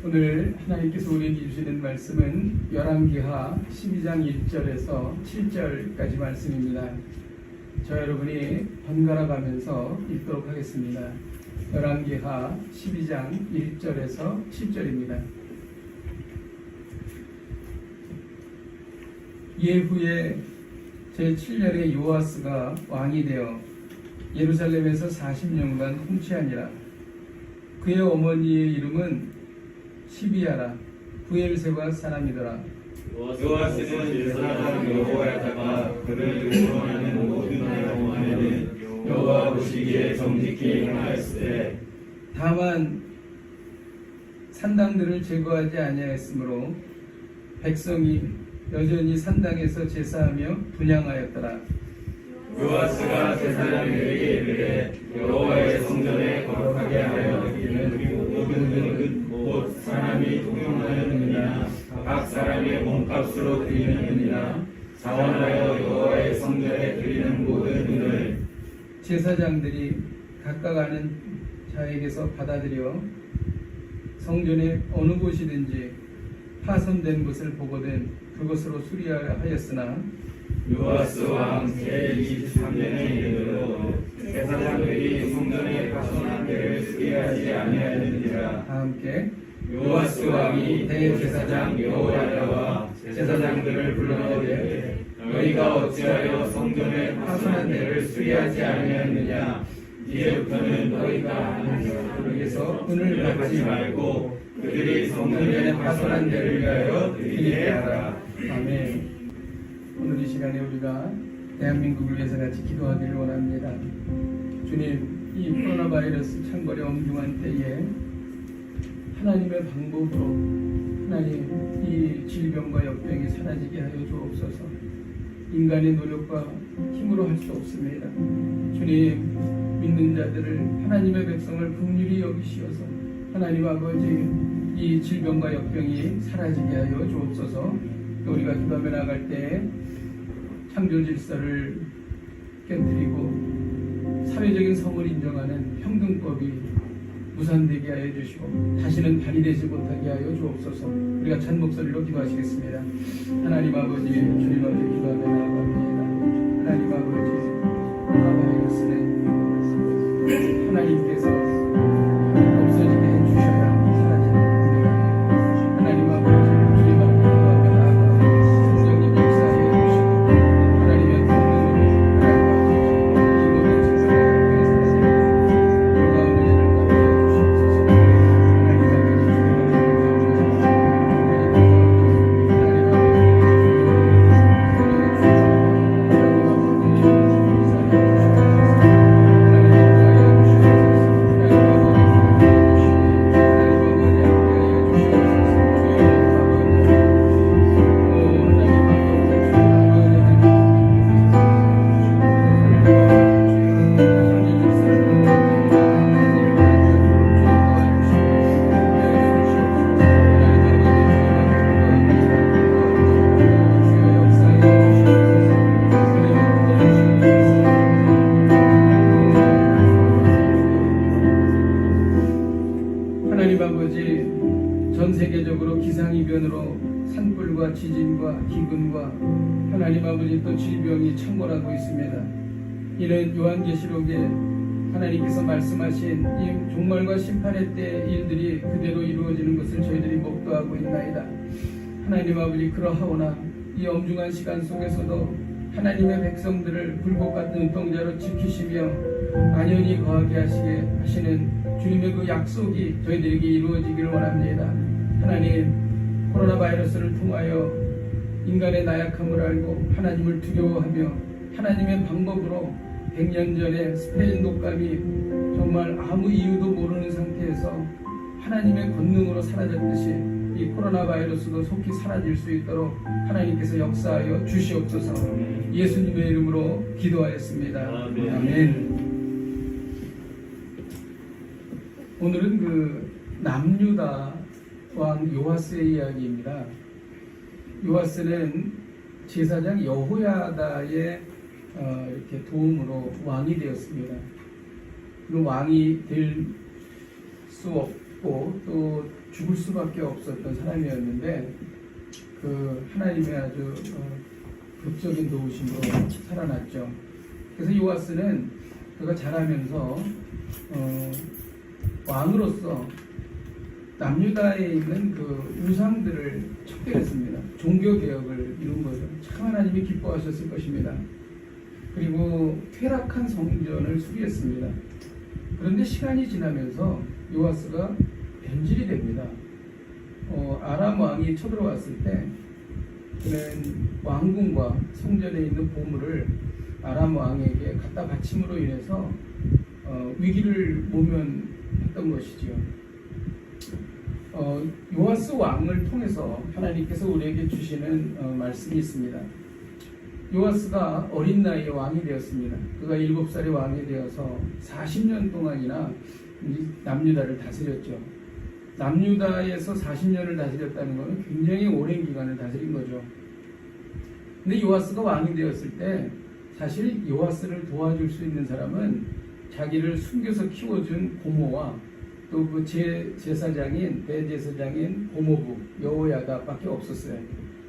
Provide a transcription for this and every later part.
오늘 하나님께서 우리에게 주시는 말씀은 열왕기하 12장 1절에서 7절까지 말씀입니다. 저 여러분이 번갈아 가면서 읽도록 하겠습니다. 열왕기하 12장 1절에서 7절입니다. 예후에 제7년에 요아스가 왕이 되어 예루살렘에서 40년간 통치하니라. 그의 어머니의 이름은 시비야라. 부엘세바 사람이더라. 요아스는 제사장 여호야다가 그를 의논하는 모든 영화에는 여호와 보시기에 정직히 행하였으되 다만 산당들을 제거하지 아니하였으므로 백성이 여전히 산당에서 제사하며 분향하였더라. 요아스가 제사장들에게 이르되 여호와의 성전에 거룩하게 하여 드리는 모든 곧 사람이 통용하였느니라 각 사람의 몸값으로 드리느니라 자원하여 여호와의 성전에 드리는 모든 은을 제사장들이 각각 아는 자에게서 받아들여 성전의 어느 곳이든지 파손된 것을 보거든 그것으로 수리하였으나 요아스 왕 제23년에 이르러 제사장들이 성전에 파손한 데를 수리하지 아니하였느니라. 다 함께 요아스 왕이 대제사장 여호야다와 제사장들을 불러내되 너희가 어찌하여 성전에 파손한 데를 수리하지 아니하였느냐. 이제부터는 너희가 하나님께서 은을 받지 말고 그들이 성전에 파손한 데를 위하여 드리게 하라. 아멘. 오늘 이 시간에 우리가 대한민국을 위해서 같이 기도하기를 원합니다. 주님, 이 코로나 바이러스 창궐의 엄중한 때에 하나님의 방법으로 하나님 이 질병과 역병이 사라지게 하여 주옵소서. 인간의 노력과 힘으로 할 수 없습니다. 주님, 믿는 자들을 하나님의 백성을 긍휼히 여기시어서 하나님 아버지 이 질병과 역병이 사라지게 하여 주옵소서. 우리가 기도하며 나갈 때 창조 질서를 깨뜨리고 사회적인 성을 인정하는 평등법이 무산되게 하여 주시고 다시는 발휘되지 못하게 하여 주옵소서. 우리가 찬 목소리로 기도하시겠습니다. 하나님 아버지, 주님 앞에 기도하며 나아갑니다. 하나님 아버지, 바이러스는 하나님께서 없어지게 해주셔야 사라지는 겁니다. 하나님 아버지, 주님 앞에 기도하며 나아가고 성령님 역사해 주시고 하나님의 권능으로 하나님 아버지 이 모든 증상과 역병의 사라지는 놀라운 은혜를 갚아 주시옵소서. 하나님 아버지, 하나님 아버지, 전 세계적으로 기상이변으로 산불과 지진과 기근과 하나님 아버지 또 질병이 창궐하고 있습니다. 이는 요한계시록에 하나님께서 말씀하신 이 종말과 심판의 때 일들이 그대로 이루어지는 것을 저희들이 목도하고 있나이다. 하나님 아버지, 그러하오나 이 엄중한 시간 속에서도 하나님의 백성들을 불꽃 같은 눈동자로 지키시며 안연히 거하게 하시는 주님의 그 약속이 저희들에게 이루어지기를 원합니다. 하나님, 코로나 바이러스를 통하여 인간의 나약함을 알고 하나님을 두려워하며 하나님의 방법으로 100년 전에 스페인 독감이 정말 아무 이유도 모르는 상태에서 하나님의 권능으로 사라졌듯이 이 코로나 바이러스도 속히 사라질 수 있도록 하나님께서 역사하여 주시옵소서. 예수님의 이름으로 기도하였습니다. 아멘. 오늘은 그 남유다 왕 요아스의 이야기입니다. 요아스는 제사장 여호야다의 이렇게 도움으로 왕이 되었습니다. 그 왕이 될 수 죽고 또 죽을 수밖에 없었던 사람이었는데 그 하나님의 아주 극적인 도우심으로 살아났죠. 그래서 요아스는 그가 자라면서 왕으로서 남유다에 있는 그 우상들을 척결했습니다. 종교 개혁을 이룬 거죠. 참 하나님이 기뻐하셨을 것입니다. 그리고 퇴락한 성전을 수리했습니다. 그런데 시간이 지나면서 요아스가 변질이 됩니다. 아람 왕이 쳐들어왔을 때 그는 왕궁과 성전에 있는 보물을 아람 왕에게 갖다 바침으로 인해서 위기를 모면했던 것이지요. 요아스 왕을 통해서 하나님께서 우리에게 주시는 말씀이 있습니다. 요아스가 어린 나이에 왕이 되었습니다. 그가 7살에 왕이 되어서 40년 동안이나 남유다를 다스렸죠. 남유다에서 40년을 다스렸다는 것은 굉장히 오랜 기간을 다스린 거죠. 근데 요아스가 왕이 되었을 때 사실 요아스를 도와줄 수 있는 사람은 자기를 숨겨서 키워준 고모와 또 그 제사장인 대제사장인 고모부 여호야다밖에 없었어요.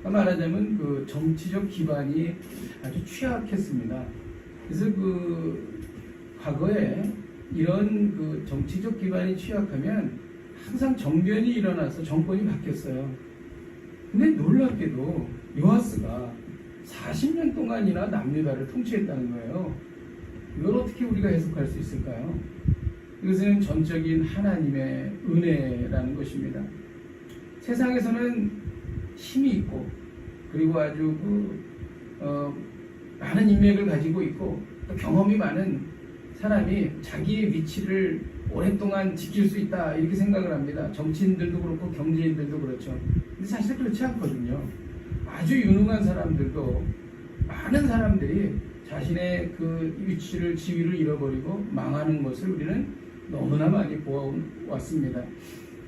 말하자면 그 정치적 기반이 아주 취약했습니다. 그래서 그 과거에 이런 그 정치적 기반이 취약하면 항상 정변이 일어나서 정권이 바뀌었어요. 근데 놀랍게도 요아스가 40년 동안이나 남유다를 통치했다는 거예요. 이걸 어떻게 우리가 해석할 수 있을까요? 이것은 전적인 하나님의 은혜라는 것입니다. 세상에서는 힘이 있고 그리고 아주 많은 인맥을 가지고 있고 또 경험이 많은 사람이 자기의 위치를 오랫동안 지킬 수 있다 이렇게 생각을 합니다. 정치인들도 그렇고 경제인들도 그렇죠. 근데 사실 그렇지 않거든요. 아주 유능한 사람들도 많은 사람들이 자신의 그 위치를 지위를 잃어버리고 망하는 것을 우리는 너무나 많이 보아왔습니다.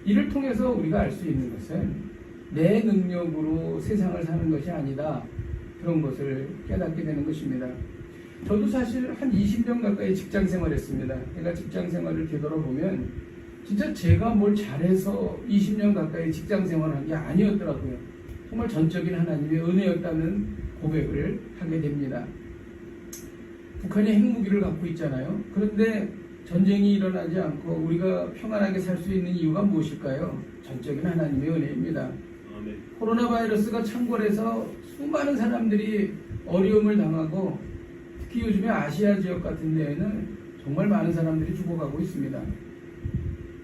이를 통해서 우리가 알 수 있는 것은 내 능력으로 세상을 사는 것이 아니다. 그런 것을 깨닫게 되는 것입니다. 저도 사실 한 20년 가까이 직장 생활했습니다. 제가 직장 생활을 되돌아보면 진짜 제가 뭘 잘해서 20년 가까이 직장 생활한 게 아니었더라고요. 정말 전적인 하나님의 은혜였다는 고백을 하게 됩니다. 북한이 핵무기를 갖고 있잖아요. 그런데 전쟁이 일어나지 않고 우리가 평안하게 살 수 있는 이유가 무엇일까요? 전적인 하나님의 은혜입니다. 아멘. 코로나 바이러스가 창궐해서 수많은 사람들이 어려움을 당하고 특히 요즘에 아시아 지역 같은 데에는 정말 많은 사람들이 죽어가고 있습니다.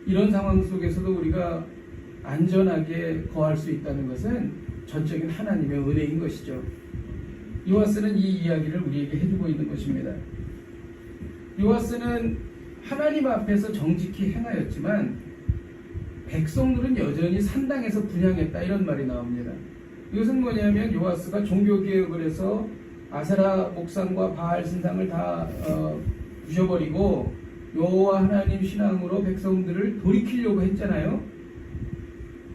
이런 상황 속에서도 우리가 안전하게 거할 수 있다는 것은 전적인 하나님의 은혜인 것이죠. 요아스는 이 이야기를 우리에게 해주고 있는 것입니다. 요아스는 하나님 앞에서 정직히 행하였지만 백성들은 여전히 산당에서 분향했다 이런 말이 나옵니다. 이것은 뭐냐면 요아스가 종교개혁을 해서 아세라 목상과 바알 신상을 다 부셔버리고 여호와 하나님 신앙으로 백성들을 돌이키려고 했잖아요.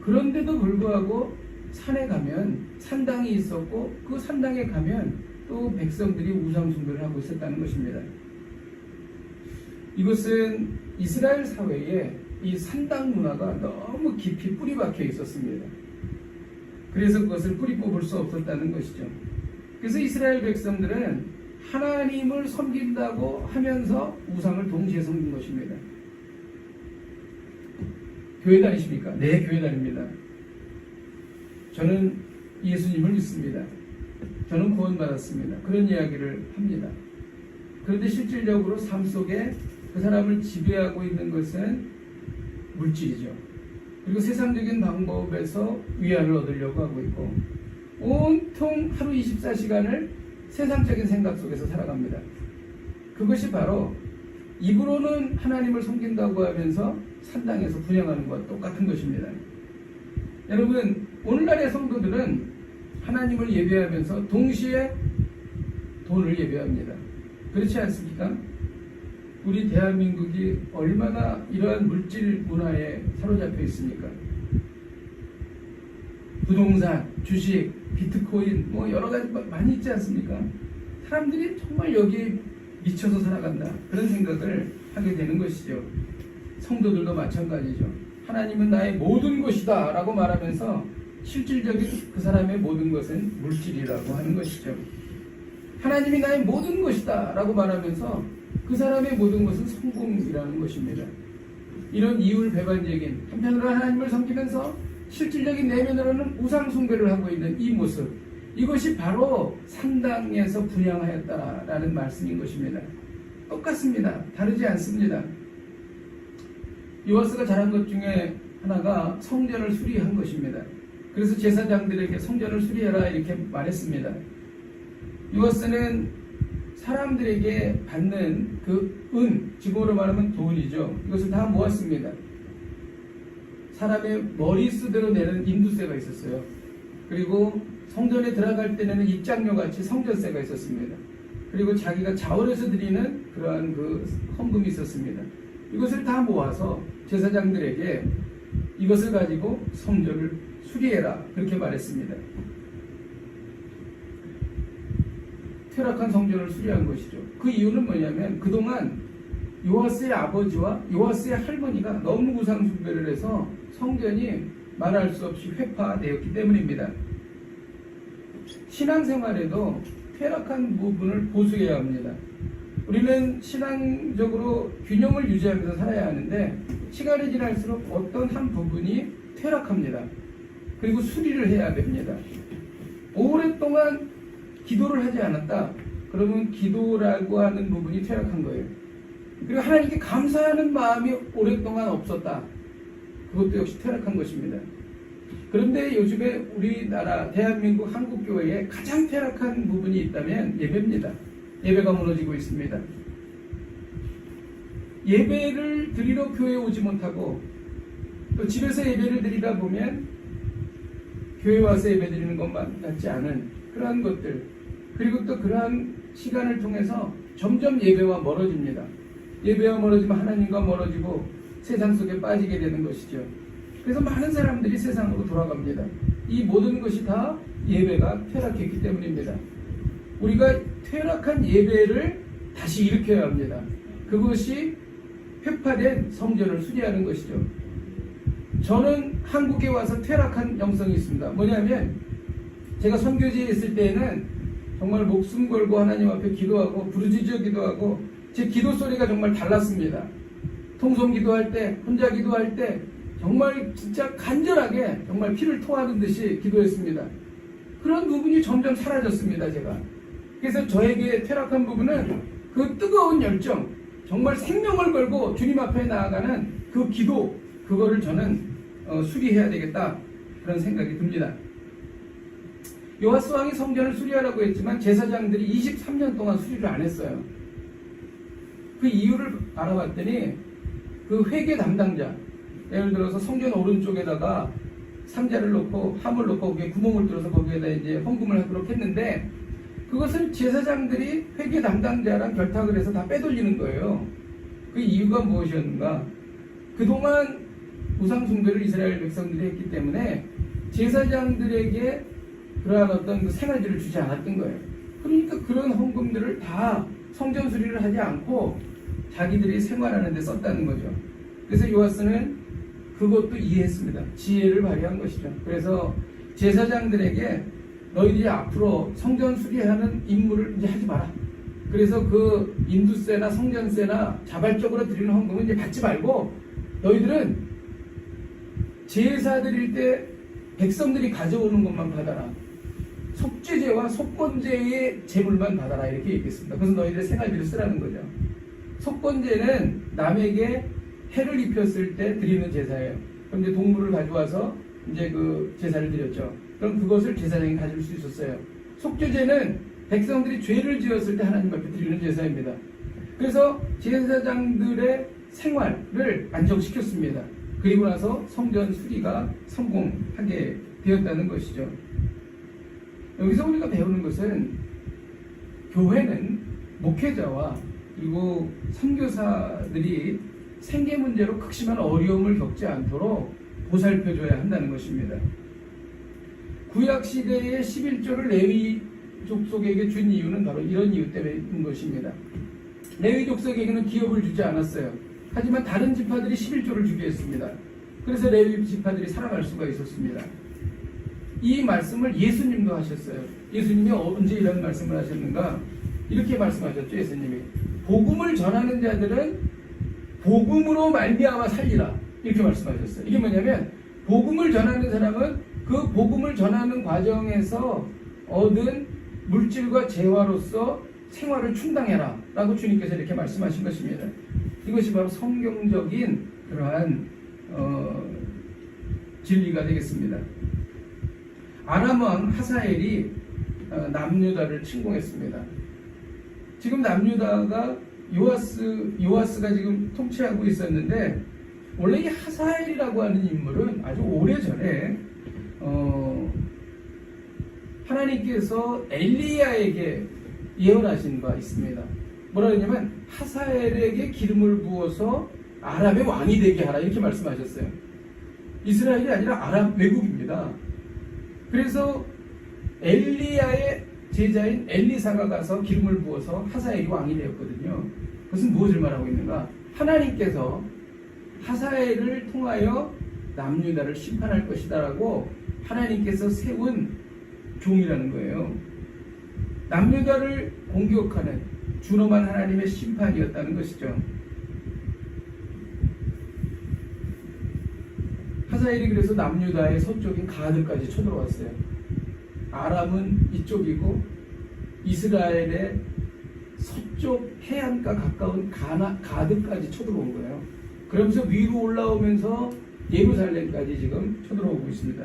그런데도 불구하고 산에 가면 산당이 있었고 그 산당에 가면 또 백성들이 우상숭배를 하고 있었다는 것입니다. 이것은 이스라엘 사회에 이 산당 문화가 너무 깊이 뿌리 박혀 있었습니다. 그래서 그것을 뿌리 뽑을 수 없었다는 것이죠. 그래서 이스라엘 백성들은 하나님을 섬긴다고 하면서 우상을 동시에 섬긴 것입니다. 교회 다니십니까? 네, 교회 다닙니다. 저는 예수님을 믿습니다. 저는 구원받았습니다. 그런 이야기를 합니다. 그런데 실질적으로 삶 속에 그 사람을 지배하고 있는 것은 물질이죠. 그리고 세상적인 방법에서 위안을 얻으려고 하고 있고 온통 하루 24시간을 세상적인 생각 속에서 살아갑니다. 그것이 바로 입으로는 하나님을 섬긴다고 하면서 산당에서 분향하는 것과 똑같은 것입니다. 여러분, 오늘날의 성도들은 하나님을 예배하면서 동시에 돈을 예배합니다. 그렇지 않습니까? 우리 대한민국이 얼마나 이러한 물질 문화에 사로잡혀 있습니까? 부동산, 주식, 비트코인 뭐 여러 가지 많이 있지 않습니까? 사람들이 정말 여기에 미쳐서 살아간다 그런 생각을 하게 되는 것이죠. 성도들도 마찬가지죠. 하나님은 나의 모든 것이다 라고 말하면서 실질적인 그 사람의 모든 것은 물질이라고 하는 것이죠. 하나님이 나의 모든 것이다 라고 말하면서 그 사람의 모든 것은 성공이라는 것입니다. 이런 이율배반적인, 한편으로는 하나님을 섬기면서 실질적인 내면으로는 우상 숭배를 하고 있는 이 모습, 이것이 바로 상당에서 분양하였다라는 말씀인 것입니다. 똑같습니다. 다르지 않습니다. 요아스가 잘한 것 중에 하나가 성전을 수리한 것입니다. 그래서 제사장들에게 성전을 수리해라 이렇게 말했습니다. 요아스는 사람들에게 받는 그 지금으로 말하면 돈이죠. 이것을 다 모았습니다. 사람의 머리수대로 내는 인두세가 있었어요. 그리고 성전에 들어갈 때 내는 입장료 같이 성전세가 있었습니다. 그리고 자기가 자원해서 드리는 그러한 그 헌금이 있었습니다. 이것을 다 모아서 제사장들에게 이것을 가지고 성전을 수리해라 그렇게 말했습니다. 퇴락한 성전을 수리한 것이죠. 그 이유는 뭐냐면 그동안 요아스의 아버지와 요아스의 할머니가 너무 우상 숭배를 해서 성전이 말할 수 없이 회파되었기 때문입니다. 신앙생활에도 퇴락한 부분을 보수해야 합니다. 우리는 신앙적으로 균형을 유지하면서 살아야 하는데 시간이 지날수록 어떤 한 부분이 퇴락합니다. 그리고 수리를 해야 됩니다. 오랫동안 기도를 하지 않았다. 그러면 기도라고 하는 부분이 퇴락한 거예요. 그리고 하나님께 감사하는 마음이 오랫동안 없었다. 그것도 역시 퇴락한 것입니다. 그런데 요즘에 우리나라 대한민국 한국교회에 가장 퇴락한 부분이 있다면 예배입니다. 예배가 무너지고 있습니다. 예배를 드리러 교회에 오지 못하고 또 집에서 예배를 드리다 보면 교회 와서 예배 드리는 것만 같지 않은 그러한 것들, 그리고 또 그러한 시간을 통해서 점점 예배와 멀어집니다. 예배와 멀어지면 하나님과 멀어지고 세상 속에 빠지게 되는 것이죠. 그래서 많은 사람들이 세상으로 돌아갑니다. 이 모든 것이 다 예배가 퇴락했기 때문입니다. 우리가 퇴락한 예배를 다시 일으켜야 합니다. 그것이 회파된 성전을 수리하는 것이죠. 저는 한국에 와서 퇴락한 영성이 있습니다. 뭐냐면 제가 선교지에 있을 때에는 정말 목숨 걸고 하나님 앞에 기도하고 부르짖어 기도하고 제 기도 소리가 정말 달랐습니다. 통성 기도할 때, 혼자 기도할 때 정말 진짜 간절하게 정말 피를 토하는 듯이 기도했습니다. 그런 부분이 점점 사라졌습니다. 제가. 그래서 저에게 퇴락한 부분은 그 뜨거운 열정, 정말 생명을 걸고 주님 앞에 나아가는 그 기도, 그거를 저는 수리해야 되겠다 그런 생각이 듭니다. 요아스 왕이 성전을 수리하라고 했지만 제사장들이 23년 동안 수리를 안 했어요. 그 이유를 알아봤더니 그 회계 담당자, 예를 들어서 성전 오른쪽에다가 상자를 놓고 함을 놓고 거기에 구멍을 뚫어서 거기에다 이제 헌금을 하도록 했는데 그것을 제사장들이 회계 담당자랑 결탁을 해서 다 빼돌리는 거예요. 그 이유가 무엇이었는가? 그동안 우상 숭배를 이스라엘 백성들이 했기 때문에 제사장들에게 그러한 어떤 그 생활비를 주지 않았던 거예요. 그러니까 그런 헌금들을 다 성전 수리를 하지 않고 자기들이 생활하는 데 썼다는 거죠. 그래서 요아스는 그것도 이해했습니다. 지혜를 발휘한 것이죠. 그래서 제사장들에게 너희들이 앞으로 성전 수리하는 임무를 이제 하지 마라. 그래서 그 인두세나 성전세나 자발적으로 드리는 헌금은 이제 받지 말고 너희들은 제사 드릴 때 백성들이 가져오는 것만 받아라. 속죄제와 속건제의 제물만 받아라 이렇게 얘기했습니다. 그래서 너희들의 생활비를 쓰라는 거죠. 속건제는 남에게 해를 입혔을 때 드리는 제사예요. 그럼 이제 동물을 가져와서 이제 그 제사를 드렸죠. 그럼 그것을 제사장이 가질 수 있었어요. 속죄제는 백성들이 죄를 지었을 때 하나님 앞에 드리는 제사입니다. 그래서 제사장들의 생활을 안정시켰습니다. 그리고 나서 성전 수리가 성공하게 되었다는 것이죠. 여기서 우리가 배우는 것은 교회는 목회자와 그리고 선교사들이 생계 문제로 극심한 어려움을 겪지 않도록 보살펴줘야 한다는 것입니다. 구약시대의 11조를 레위 족속에게 준 이유는 바로 이런 이유 때문인 것입니다. 레위 족속에게는 기업을 주지 않았어요. 하지만 다른 지파들이 11조를 주게 했습니다. 그래서 레위 지파들이 살아갈 수가 있었습니다. 이 말씀을 예수님도 하셨어요. 예수님이 언제 이런 말씀을 하셨는가? 이렇게 말씀하셨죠. 예수님이 복음을 전하는 자들은 복음으로 말미암아 살리라, 이렇게 말씀하셨어요. 이게 뭐냐면 복음을 전하는 사람은 그 복음을 전하는 과정에서 얻은 물질과 재화로서 생활을 충당해라 라고 주님께서 이렇게 말씀하신 것입니다. 이것이 바로 성경적인 그러한 진리가 되겠습니다. 아람 왕 하사엘이 남유다를 침공했습니다. 지금 남유다가 요아스가 지금 통치하고 있었는데, 원래 이 하사엘이라고 하는 인물은 아주 오래전에 하나님께서 엘리야에게 예언하신 바 있습니다. 뭐라 그러냐면 하사엘에게 기름을 부어서 아람의 왕이 되게 하라, 이렇게 말씀하셨어요. 이스라엘이 아니라 아람 외국입니다. 그래서 엘리야의 제자인 엘리사가 가서 기름을 부어서 하사엘이 왕이 되었거든요. 그것은 무엇을 말하고 있는가? 하나님께서 하사엘을 통하여 남유다를 심판할 것이다라고 하나님께서 세운 종이라는 거예요. 남유다를 공격하는 준엄한 하나님의 심판이었다는 것이죠. 하사엘이 그래서 남유다의 서쪽인 가드까지 쳐들어왔어요. 아람은 이쪽이고 이스라엘의 서쪽 해안가 가까운 가드까지 쳐들어온 거예요. 그러면서 위로 올라오면서 예루살렘까지 지금 쳐들어오고 있습니다.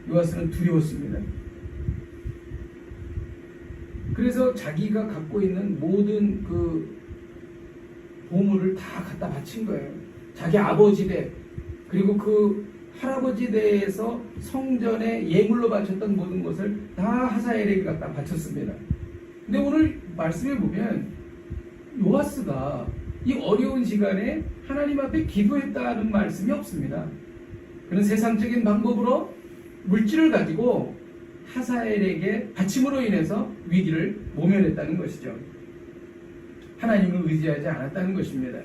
요아스는 두려웠습니다. 그래서 자기가 갖고 있는 모든 그 보물을 다 갖다 바친 거예요. 자기 아버지 대, 그리고 그 할아버지 대에서 성전에 예물로 바쳤던 모든 것을 다 하사엘에게 갖다 바쳤습니다. 근데 오늘 말씀에 보면 요아스가 이 어려운 시간에 하나님 앞에 기도했다는 말씀이 없습니다. 그는 세상적인 방법으로 물질을 가지고 하사엘에게 바침으로 인해서 위기를 모면했다는 것이죠. 하나님을 의지하지 않았다는 것입니다.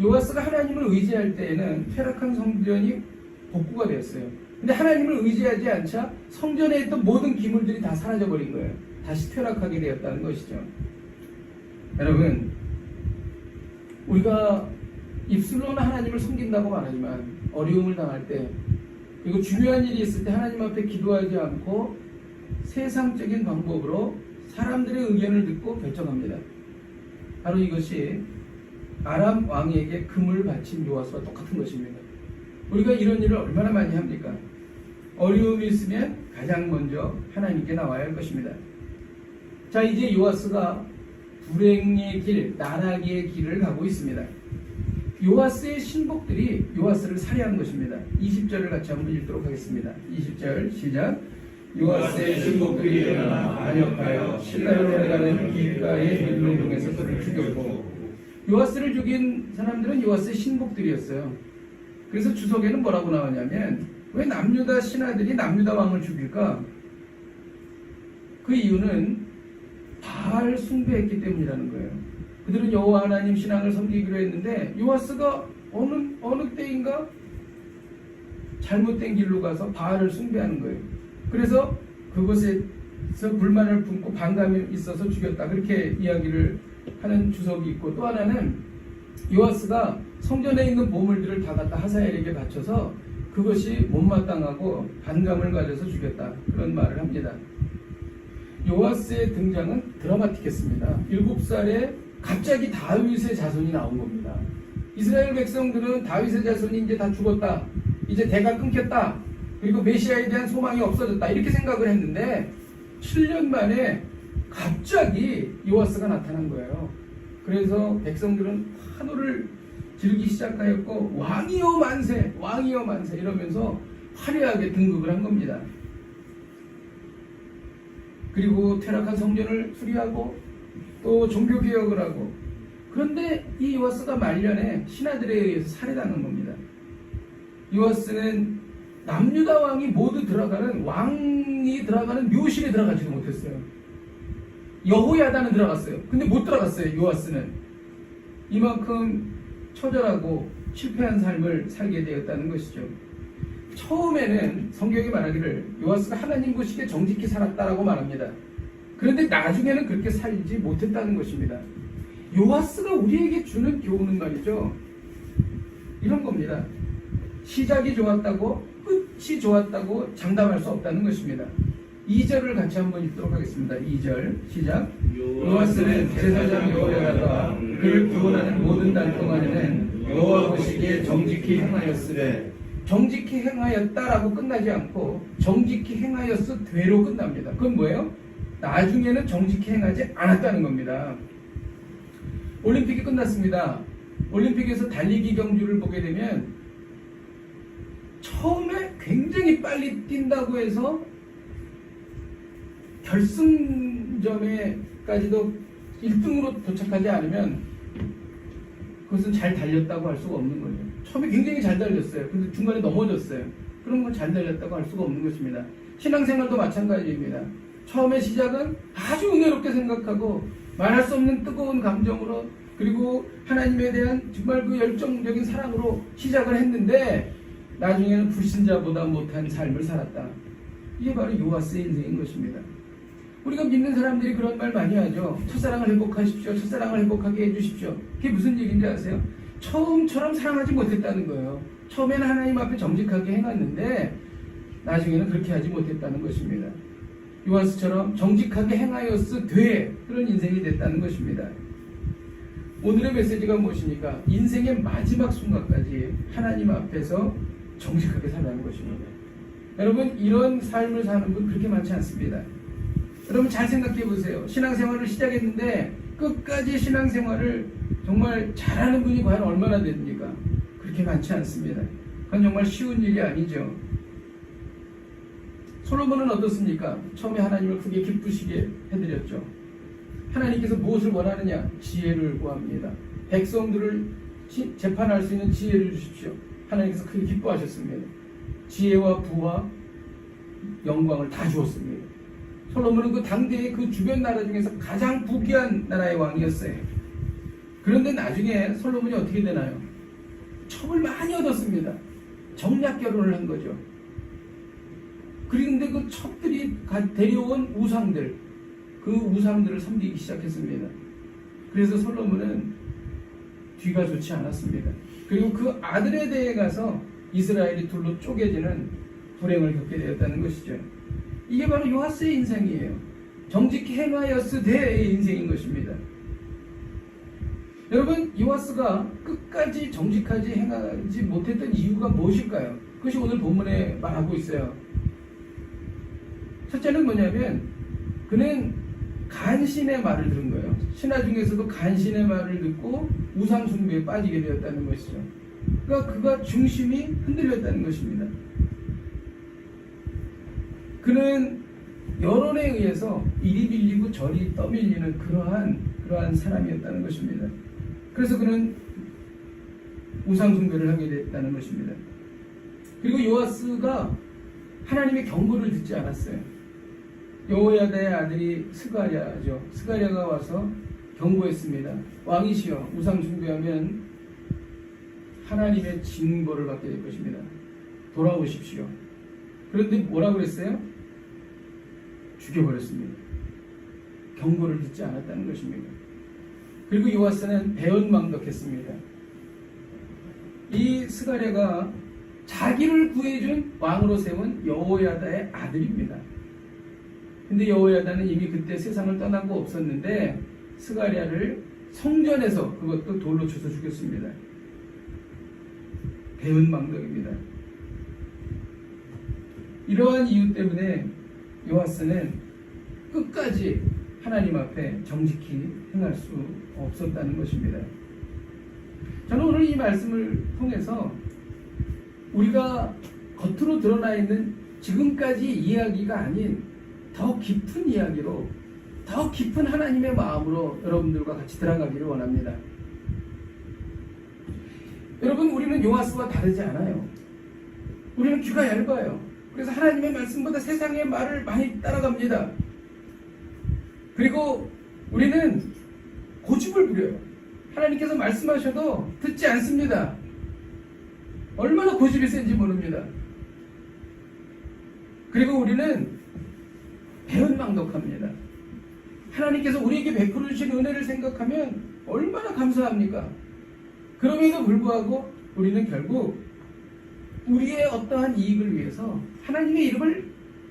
요아스가 하나님을 의지할 때에는 쇠락한 성전이 복구가 되었어요. 근데 하나님을 의지하지 않자 성전에 있던 모든 기물들이 다 사라져버린 거예요. 다시 퇴락하게 되었다는 것이죠. 여러분, 우리가 입술로는 하나님을 섬긴다고 말하지만 어려움을 당할 때, 그리고 중요한 일이 있을 때 하나님 앞에 기도하지 않고 세상적인 방법으로 사람들의 의견을 듣고 결정합니다. 바로 이것이 아람 왕에게 금을 바친 요아스와 똑같은 것입니다. 우리가 이런 일을 얼마나 많이 합니까? 어려움이 있으면 가장 먼저 하나님께 나와야 할 것입니다. 자, 이제 요아스가 불행의 길, 나락의 길을 가고 있습니다. 요아스의 신복들이 요아스를 살해한 것입니다. 20절을 같이 한번 읽도록 하겠습니다. 20절 시작. 요아스의 신복들이 일어나 반역하여 신라로 내려가는 길가의 밀로동에서 그를 죽였고, 요아스를 죽인 사람들은 요아스의 신복들이었어요. 그래서 주석에는 뭐라고 나오냐면, 왜 남유다 신하들이 남유다 왕을 죽일까? 그 이유는 바알 숭배했기 때문이라는 거예요. 그들은 여호와 하나님 신앙을 섬기기로 했는데 요아스가 어느 때인가 잘못된 길로 가서 바알을 숭배하는 거예요. 그래서 그것에서 불만을 품고 반감이 있어서 죽였다, 그렇게 이야기를 하는 주석이 있고, 또 하나는 요아스가 성전에 있는 보물들을 다 갖다 하사엘에게 바쳐서 그것이 못마땅하고 반감을 가져서 죽였다, 그런 말을 합니다. 요아스의 등장은 드라마틱했습니다. 7살에 갑자기 다윗의 자손이 나온 겁니다. 이스라엘 백성들은 다윗의 자손이 이제 다 죽었다, 이제 대가 끊겼다, 그리고 메시아에 대한 소망이 없어졌다, 이렇게 생각을 했는데 7년 만에 갑자기 요아스가 나타난 거예요. 그래서 백성들은 환호를 지르기 시작하였고, 왕이여 만세, 왕이여 만세 이러면서 화려하게 등극을 한 겁니다. 그리고 퇴락한 성전을 수리하고 또 종교개혁을 하고, 그런데 이 요아스가 말년에 신하들에 의해서 살해당한 겁니다. 요아스는 남유다 왕이 모두 들어가는, 왕이 들어가는 묘실에 들어가지도 못했어요. 여호야다는 들어갔어요. 근데 못 들어갔어요. 요아스는 이만큼 처절하고 실패한 삶을 살게 되었다는 것이죠. 처음에는 성경이 말하기를 요아스가 하나님 보시기에 정직히 살았다라고 말합니다. 그런데 나중에는 그렇게 살지 못했다는 것입니다. 요아스가 우리에게 주는 교훈은 말이죠, 이런 겁니다. 시작이 좋았다고 끝이 좋았다고 장담할 수 없다는 것입니다. 2절을 같이 한번 읽도록 하겠습니다. 2절 시작. 요아스는 제사장 여호야다와 그를 구원하는 모든 날 동안에는 여호와 보시기에 정직히 행하였으되, 정직히 행하였다라고 끝나지 않고 정직히 행하였으 되로 끝납니다. 그건 뭐예요? 나중에는 정직히 행하지 않았다는 겁니다. 올림픽이 끝났습니다. 올림픽에서 달리기 경주를 보게 되면 처음에 굉장히 빨리 뛴다고 해서 결승점에까지도 1등으로 도착하지 않으면 그것은 잘 달렸다고 할 수가 없는 거죠. 처음에 굉장히 잘 달렸어요. 근데 중간에 넘어졌어요. 그런 건 잘 달렸다고 할 수가 없는 것입니다. 신앙생활도 마찬가지입니다. 처음에 시작은 아주 은혜롭게 생각하고 말할 수 없는 뜨거운 감정으로, 그리고 하나님에 대한 정말 그 열정적인 사랑으로 시작을 했는데 나중에는 불신자보다 못한 삶을 살았다. 이게 바로 요아스의 인생인 것입니다. 우리가 믿는 사람들이 그런 말 많이 하죠. 첫사랑을 회복하십시오. 첫사랑을 회복하게 해주십시오. 그게 무슨 얘기인지 아세요? 처음처럼 사랑하지 못했다는 거예요. 처음에는 하나님 앞에 정직하게 행했는데 나중에는 그렇게 하지 못했다는 것입니다. 요아스처럼 정직하게 행하였으 돼, 그런 인생이 됐다는 것입니다. 오늘의 메시지가 무엇입니까? 인생의 마지막 순간까지 하나님 앞에서 정직하게 살라는 것입니다. 여러분, 이런 삶을 사는 분 그렇게 많지 않습니다. 여러분 잘 생각해 보세요. 신앙생활을 시작했는데 끝까지 신앙생활을 정말 잘하는 분이 과연 얼마나 됩니까? 그렇게 많지 않습니다. 그건 정말 쉬운 일이 아니죠. 솔로몬은 어떻습니까? 처음에 하나님을 크게 기쁘시게 해드렸죠. 하나님께서 무엇을 원하느냐? 지혜를 구합니다. 백성들을 재판할 수 있는 지혜를 주십시오. 하나님께서 크게 기뻐하셨습니다. 지혜와 부와 영광을 다 주었습니다. 솔로몬은 그 당대의 그 주변 나라 중에서 가장 부귀한 나라의 왕이었어요. 그런데 나중에 솔로몬이 어떻게 되나요? 첩을 많이 얻었습니다. 정략 결혼을 한 거죠. 그런데 그 첩들이 데려온 우상들, 그 우상들을 섬기기 시작했습니다. 그래서 솔로몬은 뒤가 좋지 않았습니다. 그리고 그 아들에 대해 가서 이스라엘이 둘로 쪼개지는 불행을 겪게 되었다는 것이죠. 이게 바로 요아스의 인생이에요. 정직히 행하였으 되의 인생인 것입니다. 여러분, 요아스가 끝까지 정직하지 행하지 못했던 이유가 무엇일까요? 그것이 오늘 본문에 말하고 있어요. 첫째는 뭐냐면 그는 간신의 말을 들은 거예요. 신하 중에서도 간신의 말을 듣고 우상 숭배에 빠지게 되었다는 것이죠. 그러니까 그가 중심이 흔들렸다는 것입니다. 그는 여론에 의해서 이리 빌리고 저리 떠밀리는 그러한 사람이었다는 것입니다. 그래서 그는 우상 숭배를 하게 됐다는 것입니다. 그리고 요아스가 하나님의 경고를 듣지 않았어요. 여호야다의 아들이 스가랴죠. 스가랴가 와서 경고했습니다. 왕이시여, 우상 숭배하면 하나님의 징벌을 받게 될 것입니다. 돌아오십시오. 그런데 뭐라고 그랬어요? 죽여버렸습니다. 경고를 듣지 않았다는 것입니다. 그리고 요아스는 배은망덕했습니다. 이 스가랴가 자기를 구해준 왕으로 세운 여호야다의 아들입니다. 근데 여호야다는 이미 그때 세상을 떠나고 없었는데 스가랴를 성전에서 그것도 돌로 쳐서 죽였습니다. 배은망덕입니다. 이러한 이유 때문에 요아스는 끝까지 하나님 앞에 정직히 행할 수 없었다는 것입니다. 저는 오늘 이 말씀을 통해서 우리가 겉으로 드러나 있는 지금까지 이야기가 아닌 더 깊은 이야기로, 더 깊은 하나님의 마음으로 여러분들과 같이 들어가기를 원합니다. 여러분, 우리는 요아스와 다르지 않아요. 우리는 귀가 얇아요. 그래서 하나님의 말씀보다 세상의 말을 많이 따라갑니다. 그리고 우리는 고집을 부려요. 하나님께서 말씀하셔도 듣지 않습니다. 얼마나 고집이 센지 모릅니다. 그리고 우리는 배은망덕합니다. 하나님께서 우리에게 베풀어 주신 은혜를 생각하면 얼마나 감사합니까? 그럼에도 불구하고 우리는 결국 우리의 어떠한 이익을 위해서 하나님의 이름을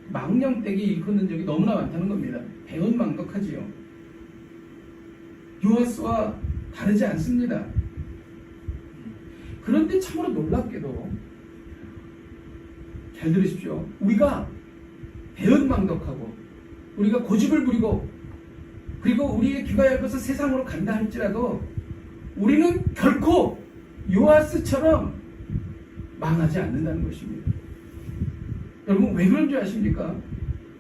망령되게 일컫는 적이 너무나 많다는 겁니다. 배은망덕하지요. 요하스와 다르지 않습니다. 그런데 참으로 놀랍게도 잘 들으십시오. 우리가 배은망덕하고 우리가 고집을 부리고 그리고 우리의 귀가 얇아서 세상으로 간다 할지라도 우리는 결코 요하스처럼 망하지 않는다는 것입니다. 여러분 왜 그런 줄 아십니까?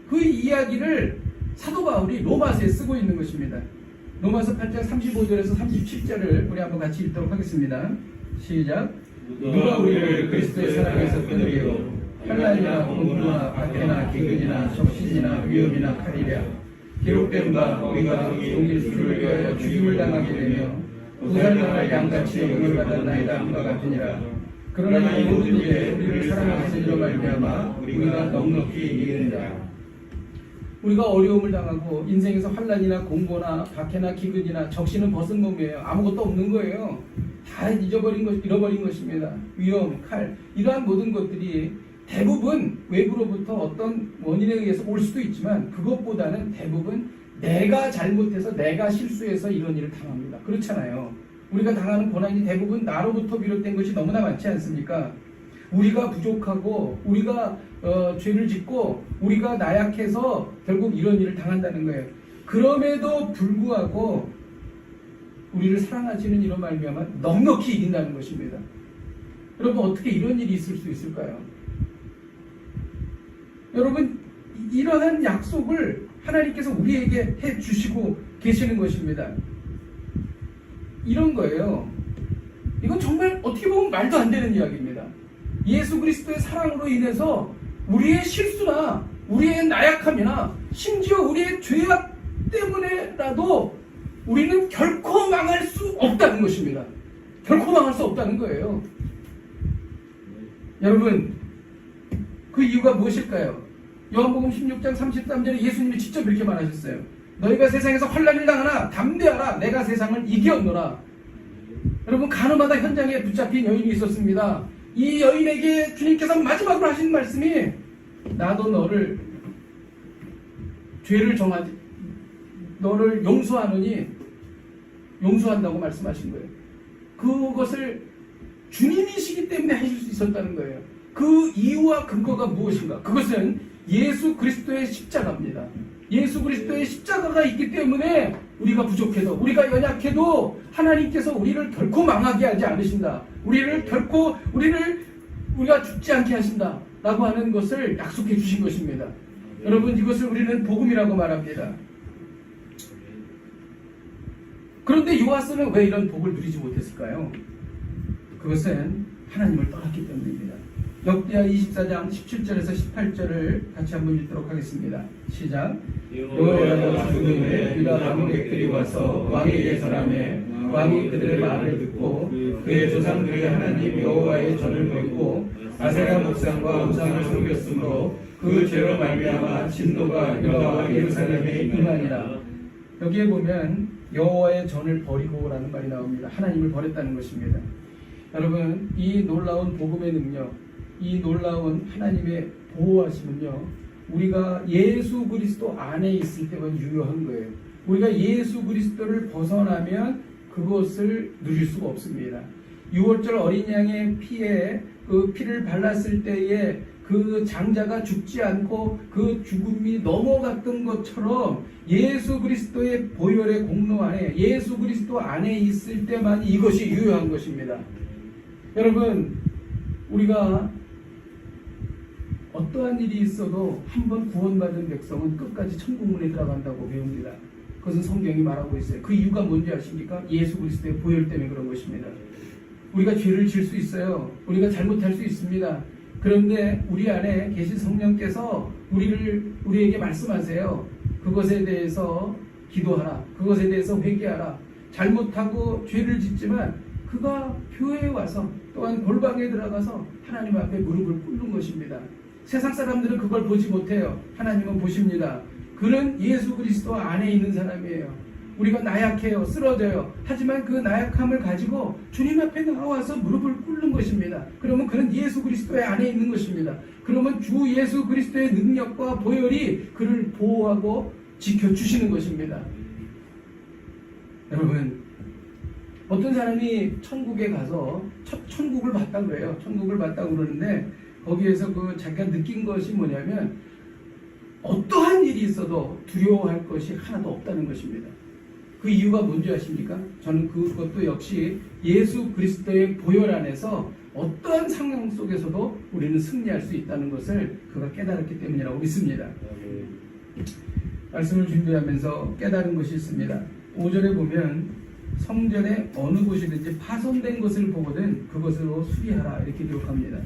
그 이야기를 사도 바울이 로마서에 쓰고 있는 것입니다. 로마서 8장 35절에서 37절을 우리 한번 같이 읽도록 하겠습니다. 시작. 누가 우리를 그리스도의 사랑에서 끊으리요 환난이나 공고나 박해나 기근이나 적신이나 위험이나 칼이랴 기록된 바 우리가 동일 수를 위하여 죽임을 당하게 되며 부살당할 양같이 영을 받았나이다 함과 같으니라. 그러나 이 모든 일에 우리를 사랑하시는 이로 말미암아 우리가 넉넉히 이기느니라. 우리가 어려움을 당하고 인생에서 환난이나 공고나 박해나 기근이나 적신은 벗은 몸이에요. 아무것도 없는 거예요. 다 잃어버린 것입니다. 위험, 칼 이러한 모든 것들이 대부분 외부로부터 어떤 원인에 의해서 올 수도 있지만 그것보다는 대부분 내가 잘못해서 내가 실수해서 이런 일을 당합니다. 그렇잖아요. 우리가 당하는 고난이 대부분 나로부터 비롯된 것이 너무나 많지 않습니까? 우리가 부족하고 우리가 죄를 짓고 우리가 나약해서 결국 이런 일을 당한다는 거예요. 그럼에도 불구하고 우리를 사랑하시는 이로 말미암아 넉넉히 이긴다는 것입니다. 여러분 어떻게 이런 일이 있을 수 있을까요? 여러분 이러한 약속을 하나님께서 우리에게 해주시고 계시는 것입니다. 이런 거예요. 이건 정말 어떻게 보면 말도 안 되는 이야기입니다. 예수 그리스도의 사랑으로 인해서 우리의 실수나 우리의 나약함이나 심지어 우리의 죄악 때문에라도 우리는 결코 망할 수 없다는 것입니다. 결코 망할 수 없다는 거예요. 여러분 그 이유가 무엇일까요? 요한복음 16장 33절에 예수님이 직접 이렇게 말하셨어요. 너희가 세상에서 환난을 당하나 담대하라 내가 세상을 이겼노라. 여러분 가늠하다 현장에 붙잡힌 여인이 있었습니다. 이 여인에게 주님께서 마지막으로 하신 말씀이 나도 너를 죄를 정하지 너를 용서하느니 용서한다고 말씀하신 거예요. 그것을 주님이시기 때문에 하실 수 있었다는 거예요. 그 이유와 근거가 무엇인가? 그것은 예수 그리스도의 십자가입니다. 예수 그리스도의 십자가가 있기 때문에 우리가 부족해도 우리가 연약해도 하나님께서 우리를 결코 망하게 하지 않으신다. 우리가 죽지 않게 하신다 라고 하는 것을 약속해 주신 것입니다. 여러분 이것을 우리는 복음이라고 말합니다. 그런데 요하스는 왜 이런 복을 누리지 못했을까요? 그것은 하나님을 떠났기 때문입니다. 역대하 24장 17절에서 18절을 같이 한번 읽도록 하겠습니다. 시작. 여호와가 죽음에 유다 방백들이 와서 왕에게 전하매 왕이 그들의 말을 듣고 그의 조상들의 하나님 여호와의 전을 걷고 아세라 목상과 우상을 섬겼으므로 그 죄로 말미암아 진노가 유다와 예루살렘에 임하니라. 여기에 보면 여호와의 전을 버리고라는 말이 나옵니다. 하나님을 버렸다는 것입니다. 여러분 이 놀라운 복음의 능력, 이 놀라운 하나님의 보호하심은요 우리가 예수 그리스도 안에 있을 때만 유효한 거예요. 우리가 예수 그리스도를 벗어나면 그것을 누릴 수가 없습니다. 6월절 어린 양의 피에 그 피를 발랐을 때에 그 장자가 죽지 않고 그 죽음이 넘어갔던 것처럼 예수 그리스도의 보혈의 공로 안에 예수 그리스도 안에 있을 때만 이것이 유효한 것입니다. 여러분 우리가 어떠한 일이 있어도 한번 구원받은 백성은 끝까지 천국문에 들어간다고 배웁니다. 그것은 성경이 말하고 있어요. 그 이유가 뭔지 아십니까? 예수 그리스도의 보혈 때문에 그런 것입니다. 우리가 죄를 지을 수 있어요. 우리가 잘못할 수 있습니다. 그런데 우리 안에 계신 성령께서 우리에게 말씀하세요. 그것에 대해서 기도하라. 그것에 대해서 회개하라. 잘못하고 죄를 짓지만 그가 교회에 와서 또한 골방에 들어가서 하나님 앞에 무릎을 꿇는 것입니다. 세상 사람들은 그걸 보지 못해요. 하나님은 보십니다. 그는 예수 그리스도 안에 있는 사람이에요. 우리가 나약해요. 쓰러져요. 하지만 그 나약함을 가지고 주님 앞에 나와서 무릎을 꿇는 것입니다. 그러면 그는 예수 그리스도의 안에 있는 것입니다. 그러면 주 예수 그리스도의 능력과 보혈이 그를 보호하고 지켜주시는 것입니다. 여러분, 어떤 사람이 천국에 가서 천국을 봤다고 그래요. 천국을 봤다고 그러는데 거기에서 그 자기가 느낀 것이 뭐냐면 어떠한 일이 있어도 두려워할 것이 하나도 없다는 것입니다. 그 이유가 뭔지 아십니까? 저는 그것도 역시 예수 그리스도의 보혈 안에서 어떠한 상황 속에서도 우리는 승리할 수 있다는 것을 그가 깨달았기 때문이라고 믿습니다. 말씀을 준비하면서 깨달은 것이 있습니다. 5절에 보면 성전의 어느 곳이든지 파손된 것을 보거든 그것으로 수리하라 이렇게 기록합니다.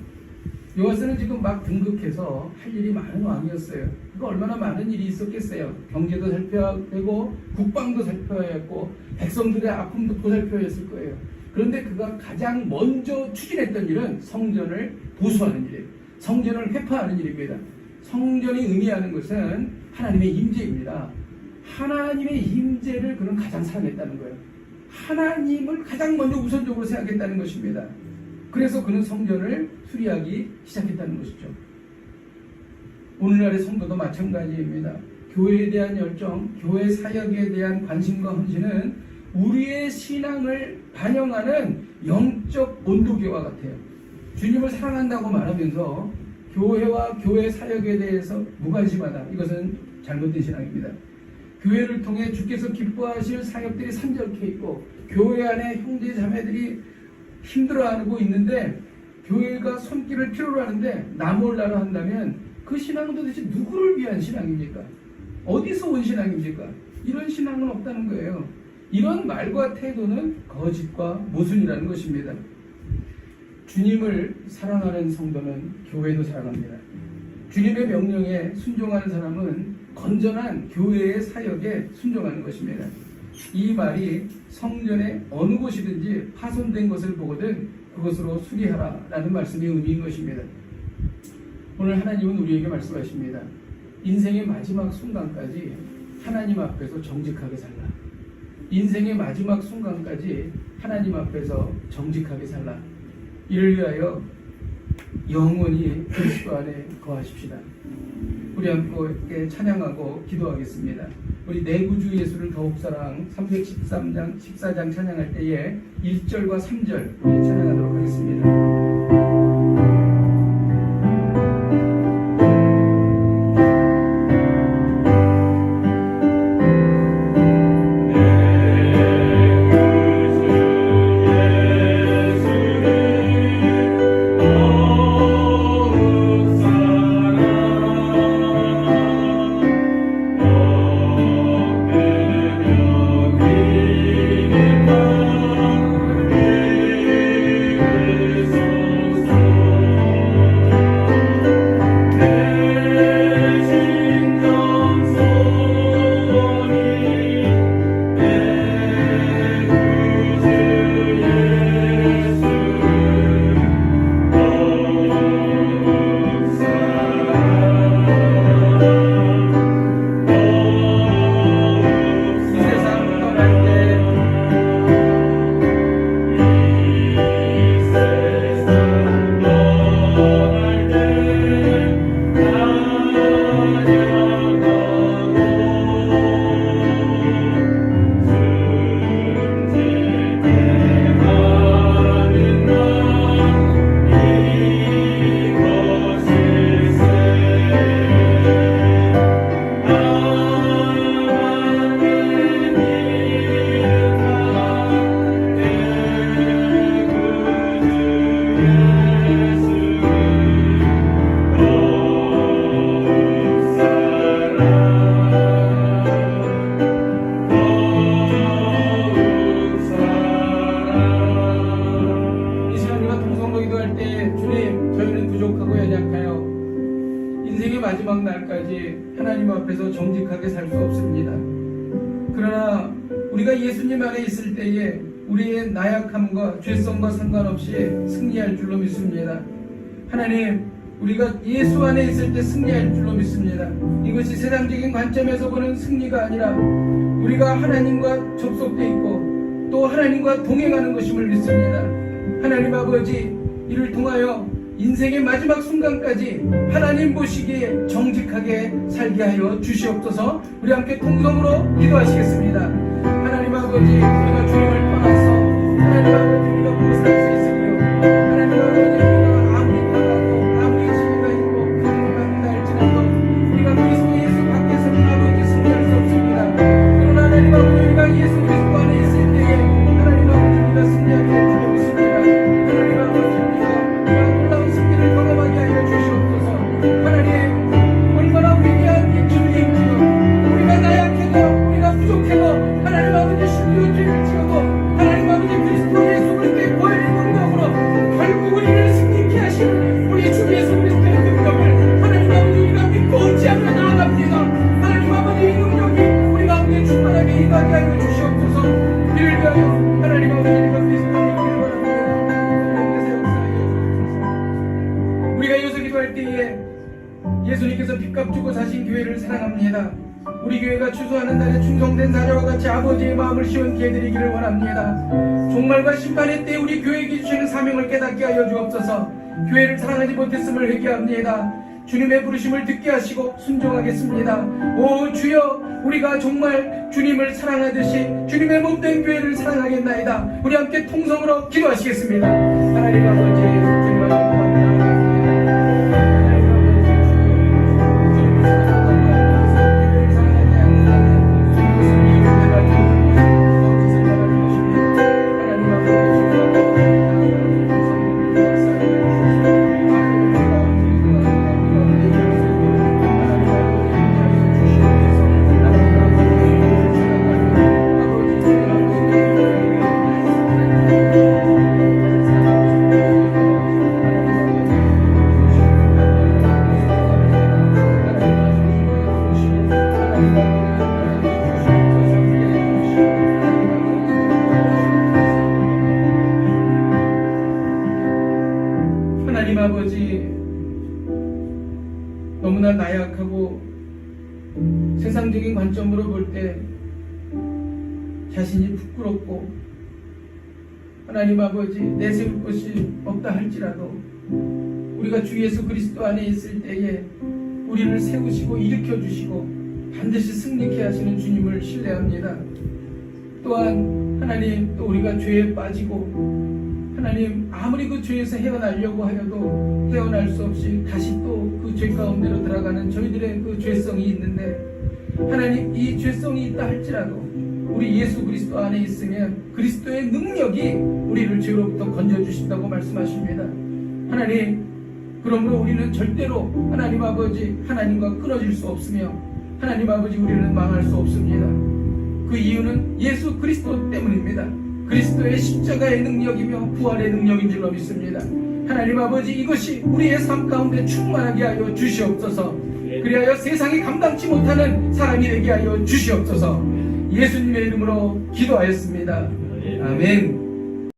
요아스는 지금 막 등극해서 할 일이 많은 왕이었어요. 그러니까 얼마나 많은 일이 있었겠어요. 경제도 살펴야 되고 국방도 살펴야 했고 백성들의 아픔도 보살펴야 했을 거예요. 그런데 그가 가장 먼저 추진했던 일은 성전을 보수하는 일이에요. 성전을 회파하는 일입니다. 성전이 의미하는 것은 하나님의 임재입니다. 하나님의 임재를 그는 가장 사랑했다는 거예요. 하나님을 가장 먼저 우선적으로 생각했다는 것입니다. 그래서 그는 성전을 수리하기 시작했다는 것이죠. 오늘날의 성도도 마찬가지입니다. 교회에 대한 열정, 교회 사역에 대한 관심과 헌신은 우리의 신앙을 반영하는 영적 온도계와 같아요. 주님을 사랑한다고 말하면서 교회와 교회 사역에 대해서 무관심하다. 이것은 잘못된 신앙입니다. 교회를 통해 주께서 기뻐하실 사역들이 산적해 있고 교회 안에 형제 자매들이 힘들어하고 있는데 교회가 손길을 필요로 하는데 나 몰라라 한다면 그 신앙은 도대체 누구를 위한 신앙입니까? 어디서 온 신앙입니까? 이런 신앙은 없다는 거예요. 이런 말과 태도는 거짓과 모순이라는 것입니다. 주님을 사랑하는 성도는 교회도 사랑합니다. 주님의 명령에 순종하는 사람은 건전한 교회의 사역에 순종하는 것입니다. 이 말이 성전의 어느 곳이든지 파손된 것을 보거든 그것으로 수리하라 라는 말씀의 의미인 것입니다. 오늘 하나님은 우리에게 말씀하십니다. 인생의 마지막 순간까지 하나님 앞에서 정직하게 살라. 인생의 마지막 순간까지 하나님 앞에서 정직하게 살라. 이를 위하여 영원히 그리스도 안에 거하십시다. 우리 함께 찬양하고 기도하겠습니다. 우리 내 구주 예수를 더욱 사랑 313장 14장 찬양할 때에 1절과 3절 우리 찬양하도록 하겠습니다. 마지막 날까지 하나님 앞에서 정직하게 살 수 없습니다. 그러나 우리가 예수님 안에 있을 때에 우리의 나약함과 죄성과 상관없이 승리할 줄로 믿습니다. 하나님, 우리가 예수 안에 있을 때 승리할 줄로 믿습니다. 이것이 세상적인 관점에서 보는 승리가 아니라 우리가 하나님과 접속되어 있고 또 하나님과 동행하는 것임을 믿습니다. 하나님 아버지, 이를 통하여 인생의 마지막 순간까지 하나님 보시기에 정직하게 살게 하여 주시옵소서. 우리 함께 통성으로 기도하시겠습니다. 하나님 아버지, 우리가 주님을 떠나서 하나님 아버지 우리가 무엇을 할 수 있으며 하나님 아버지 우리가 아무리 강하고 아무리 지혜가 있고 그들을 받는다 할지라도 우리가 그리스도 예수 밖에서는 아버지 승리할 수 없습니다. 그러나 하나님 아버지 우리가 예수 그리스도 안에 있을 때에 하나님 아버지 우리가 승리하게 될 줄로 믿습니다. 하나님 아버지 우리가 놀라운 승리를 경험하게 하여 주시옵소서. 하나님, 얼마나 위대한 주님이시여, 우리가 나약해도 우리가 부족해도 하나님 아버지 신비의 죄를 지어도 하나님 아버지 그리스도 예수 그리스도의 보혈의 능력으로 결국 우리를 승리케 하시는 우리 주 예수 그리스도의 능력을 하나님 아버지 우리가 믿고 의지하며 나아갑니다. 하나님 아버지 이 능력이 우리 가운데 충만하게 임하게 하여 주시옵소서. 이를 위하여 하나님 아버지 우리가 그리스도를 믿기를 원합니다. 하나님께서 역사하여 주옵소서. 우리가 여기서 기도할 때에 예수님께서 빚값 주고 사신 교회를 사랑합니다. 우리 교회가 추수하는 날에 충성된 사자와 같이 아버지의 마음을 시원케 해드리기를 원합니다. 종말과 심판의 때 우리 교회에게 주시는 사명을 깨닫게 하여 주옵소서. 교회를 사랑하지 못했음을 회개합니다. 주님의 부르심을 듣게 하시고 순종하겠습니다. 오 주여, 우리가 정말 주님을 사랑하듯이 주님의 몸된 교회를 사랑하겠나이다. 우리 함께 통성으로 기도하시겠습니다. 하나님 아버지, 주님 앞에 하나님 아버지, 너무나 나약하고 세상적인 관점으로 볼 때 자신이 부끄럽고 하나님 아버지 내세울 것이 없다 할지라도 우리가 주 예수 그리스도 안에 있을 때에 우리를 세우시고 일으켜 주시고 반드시 승리케 하시는 주님을 신뢰합니다. 또한 하나님, 또 우리가 죄에 빠지고 하나님 아무리 그 죄에서 헤어나려고 하여도 헤어날 수 없이 다시 또 그 죄 가운데로 들어가는 저희들의 그 죄성이 있는데, 하나님 이 죄성이 있다 할지라도 우리 예수 그리스도 안에 있으면 그리스도의 능력이 우리를 죄로부터 건져주신다고 말씀하십니다. 하나님, 그러므로 우리는 절대로 하나님 아버지 하나님과 끊어질 수 없으며 하나님 아버지 우리는 망할 수 없습니다. 그 이유는 예수 그리스도 때문입니다. 그리스도의 십자가의 능력이며 부활의 능력인 줄로 믿습니다. 하나님 아버지, 이것이 우리의 삶 가운데 충만하게 하여 주시옵소서. 그리하여 세상이 감당치 못하는 사람이 되게 하여 주시옵소서. 예수님의 이름으로 기도하였습니다. 아멘.